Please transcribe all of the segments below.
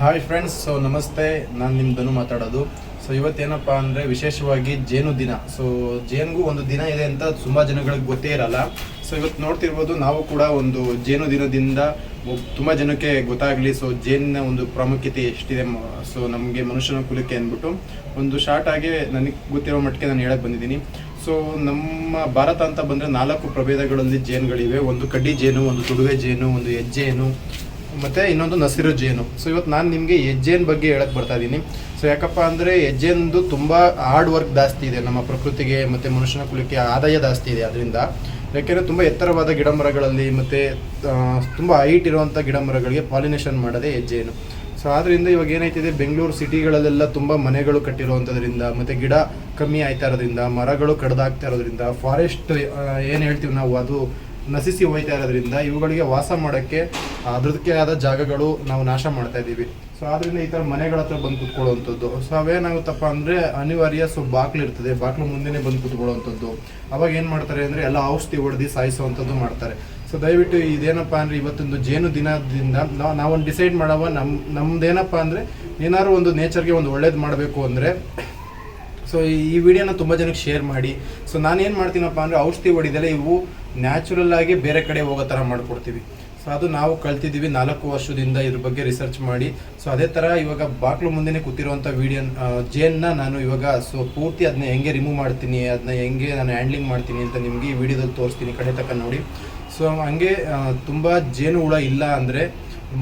Hi friends, ನಮಸ್ತೆ. ನಾನು ನಿಮ್ಮ ಧನು ಮಾತಾಡೋದು. ಇವತ್ತೇನಪ್ಪ ಅಂದರೆ ವಿಶೇಷವಾಗಿ ಜೇನು ದಿನ. ಜೇನಿಗೂ ಒಂದು ದಿನ ಇದೆ ಅಂತ ತುಂಬ ಜನಗಳಿಗೆ ಗೊತ್ತೇ ಇರಲ್ಲ. ಇವತ್ತು ನೋಡ್ತಿರ್ಬೋದು, ನಾವು ಕೂಡ ಒಂದು ಜೇನು ದಿನದಿಂದ ತುಂಬ ಜನಕ್ಕೆ ಗೊತ್ತಾಗಲಿ ಜೇನಿನ ಒಂದು ಪ್ರಾಮುಖ್ಯತೆ ಎಷ್ಟಿದೆ ನಮಗೆ ಮನುಷ್ಯನ ಕುಲಕ್ಕೆ ಅಂದ್ಬಿಟ್ಟು ಒಂದು ಶಾರ್ಟ್ ಆಗಿ ನನಗೆ ಗೊತ್ತಿರೋ ಮಟ್ಟಿಗೆ ನಾನು ಹೇಳಕ್ಕೆ ಬಂದಿದ್ದೀನಿ. ನಮ್ಮ ಭಾರತ ಅಂತ ಬಂದರೆ 4 ಪ್ರಭೇದಗಳಲ್ಲಿ ಜೇನುಗಳಿವೆ. ಒಂದು ಕಡ್ಡಿ ಜೇನು, ಒಂದು ತುಡುವೆ ಜೇನು, ಒಂದು ಹೆಜ್ಜೇನು ಮತ್ತು ಇನ್ನೊಂದು ನಸಿರು ಜೇನು. ಇವತ್ತು ನಾನು ನಿಮಗೆ ಹೆಜ್ಜೇನು ಬಗ್ಗೆ ಹೇಳಕ್ಕೆ ಬರ್ತಾ ಇದ್ದೀನಿ. ಯಾಕಪ್ಪ ಅಂದರೆ ಹೆಜ್ಜೇನದು ತುಂಬ ಹಾರ್ಡ್ ವರ್ಕ್ ಜಾಸ್ತಿ ಇದೆ. ನಮ್ಮ ಪ್ರಕೃತಿಗೆ ಮತ್ತು ಮನುಷ್ಯನ ಕುಲಕ್ಕೆ ಆದಾಯ ಜಾಸ್ತಿ ಇದೆ ಅದರಿಂದ. ಯಾಕೆಂದರೆ ತುಂಬ ಎತ್ತರವಾದ ಗಿಡ ಮರಗಳಲ್ಲಿ ಮತ್ತು ತುಂಬ ಹೈಟ್ ಇರುವಂಥ ಗಿಡ ಮರಗಳಿಗೆ ಪಾಲಿನೇಷನ್ ಮಾಡೋದೇ ಹೆಜ್ಜೇನು. ಆದ್ದರಿಂದ ಇವಾಗ ಏನಾಯ್ತಿದೆ, ಬೆಂಗಳೂರು ಸಿಟಿಗಳಲ್ಲೆಲ್ಲ ತುಂಬ ಮನೆಗಳು ಕಟ್ಟಿರುವಂಥದ್ರಿಂದ ಮತ್ತು ಗಿಡ ಕಮ್ಮಿ ಆಯ್ತಾ ಇರೋದ್ರಿಂದ, ಮರಗಳು ಕಡ್ದಾಗ್ತಾ ಇರೋದ್ರಿಂದ, ಫಾರೆಸ್ಟ್ ಏನು ಹೇಳ್ತೀವಿ ನಾವು ಅದು ನಶಿಸಿ ಹೋಯ್ತಾ ಇರೋದ್ರಿಂದ ಇವುಗಳಿಗೆ ವಾಸ ಮಾಡೋಕ್ಕೆ ಅದಕ್ಕೆ ಆದ ಜಾಗಗಳು ನಾವು ನಾಶ ಮಾಡ್ತಾ ಇದ್ದೀವಿ. ಆದ್ದರಿಂದ ಈ ಥರ ಮನೆಗಳ ಹತ್ರ ಬಂದು ಕುತ್ಕೊಳ್ಳುವಂಥದ್ದು. ಅವೇನಾಗುತ್ತಪ್ಪ ಅಂದರೆ ಅನಿವಾರ್ಯ ಬಾಕ್ಲು ಇರ್ತದೆ, ಬಾಕ್ಲು ಮುಂದೆನೇ ಬಂದು ಕುತ್ಕೊಳ್ಳುವಂಥದ್ದು. ಅವಾಗ ಏನು ಮಾಡ್ತಾರೆ ಅಂದರೆ ಎಲ್ಲ ಔಷಧಿ ಹೊಡೆದು ಸಾಯಿಸುವಂಥದ್ದು ಮಾಡ್ತಾರೆ. ದಯವಿಟ್ಟು ಇದೇನಪ್ಪ ಅಂದರೆ ಇವತ್ತೊಂದು ಜೇನು ದಿನದಿಂದ ನಾವೊಂದು ಡಿಸೈಡ್ ಮಾಡವ ನಮ್ದೇನಪ್ಪ ಅಂದರೆ ಏನಾದ್ರು ಒಂದು ನೇಚರ್ಗೆ ಒಂದು ಒಳ್ಳೇದು ಮಾಡಬೇಕು ಅಂದರೆ ಈ ವಿಡಿಯೋನ ತುಂಬ ಜನಕ್ಕೆ ಶೇರ್ ಮಾಡಿ. ನಾನೇನು ಮಾಡ್ತೀನಪ್ಪ ಅಂದರೆ ಔಷಧಿ ಹೊಡಿದಲ್ಲೇ ಇವು ನ್ಯಾಚುರಲ್ ಆಗಿ ಬೇರೆ ಕಡೆ ಹೋಗೋ ಥರ ಮಾಡಿಕೊಡ್ತೀವಿ. ಅದು ನಾವು ಕಲ್ತಿದ್ದೀವಿ 4 ವರ್ಷದಿಂದ ಇದ್ರ ಬಗ್ಗೆ ರಿಸರ್ಚ್ ಮಾಡಿ. ಅದೇ ಥರ ಇವಾಗ ಬಾಕ್ಲು ಮುಂದೆನೇ ಕೂತಿರುವಂಥ ಜೇನ್ನ ನಾನು ಇವಾಗ ಪೂರ್ತಿ ಅದನ್ನ ಹೆಂಗೆ ರಿಮೂವ್ ಮಾಡ್ತೀನಿ, ಅದನ್ನ ಹೆಂಗೆ ನಾನು ಹ್ಯಾಂಡ್ಲಿಂಗ್ ಮಾಡ್ತೀನಿ ಅಂತ ನಿಮಗೆ ಈ ವಿಡಿಯೋದಲ್ಲಿ ತೋರಿಸ್ತೀನಿ, ಕಡೆ ತಕ್ಕ ನೋಡಿ. ಹಂಗೆ ತುಂಬ ಜೇನು ಹುಳ ಇಲ್ಲ ಅಂದರೆ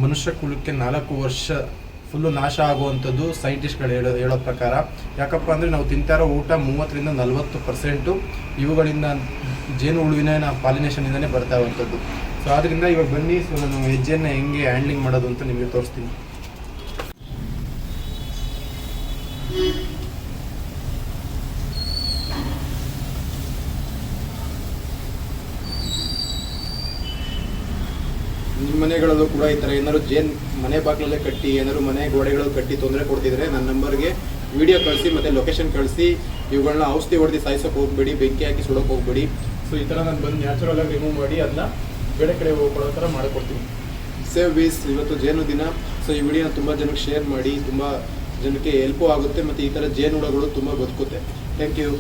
ಮನುಷ್ಯ ಕುಲಕ್ಕೆ 4 ವರ್ಷ ಫುಲ್ಲು ನಾಶ ಆಗುವಂಥದ್ದು ಸೈಂಟಿಸ್ಟ್ಗಳು ಹೇಳೋ ಪ್ರಕಾರ. ಯಾಕಪ್ಪ ಅಂದರೆ ನಾವು ತಿಂತಾರೋ ಊಟ 30ರಿಂದ 40% ಇವುಗಳಿಂದ ಜೇನು ಹುಳುವಿನ ಪಾಲಿನೇಷನಿಂದನೇ ಬರ್ತಾ ಇರುವಂಥದ್ದು. ಆದ್ದರಿಂದ ಇವಾಗ ಬನ್ನಿ ನಾನು ಹೆಜ್ಜೆಯನ್ನು ಹೆಂಗೆ ಹ್ಯಾಂಡ್ಲಿಂಗ್ ಮಾಡೋದು ಅಂತ ನಿಮಗೆ ತೋರಿಸ್ತೀನಿ. ನಿಮ್ಮ ಮನೆಗಳಲ್ಲೂ ಕೂಡ ಈ ಥರ ಏನಾದ್ರು ಮನೆ ಬಾಗಿಲಲ್ಲೇ ಕಟ್ಟಿ ಏನಾದ್ರು ಮನೆ ಗೋಡೆಗಳು ಕಟ್ಟಿ ತೊಂದರೆ ಕೊಡ್ತಿದ್ರೆ ನನ್ನ ನಂಬರ್ಗೆ ವಿಡಿಯೋ ಕಳಿಸಿ ಮತ್ತು ಲೊಕೇಶನ್ ಕಳಿಸಿ. ಇವುಗಳನ್ನ ಔಷಧಿ ಹೊಡೆದು ಸಾಯಿಸೋಕೆ ಹೋಗಬೇಡಿ, ಬೆಂಕಿ ಹಾಕಿ ಸುಡೋಕೆ ಹೋಗಬೇಡಿ. ಈ ಥರ ನಾನು ಬಂದು ನ್ಯಾಚುರಲಾಗಿ ರಿಮೂವ್ ಮಾಡಿ ಅದನ್ನ ಬೇರೆ ಕಡೆ ಹೋಗ್ಕೊಳ್ಳೋ ಥರ ಮಾಡಿಕೊಡ್ತೀನಿ. ಸೇವ್ ವೀಸ್ ಇವತ್ತು ಜೇನು ದಿನ. ಈ ವಿಡಿಯೋನ ತುಂಬ ಜನಕ್ಕೆ ಶೇರ್ ಮಾಡಿ, ತುಂಬ ಜನಕ್ಕೆ ಹೆಲ್ಪು ಆಗುತ್ತೆ ಮತ್ತು ಈ ಥರ ಜೇನು ಹುಳಗಳು ತುಂಬ ಬದುಕುತ್ತೆ. Thank you.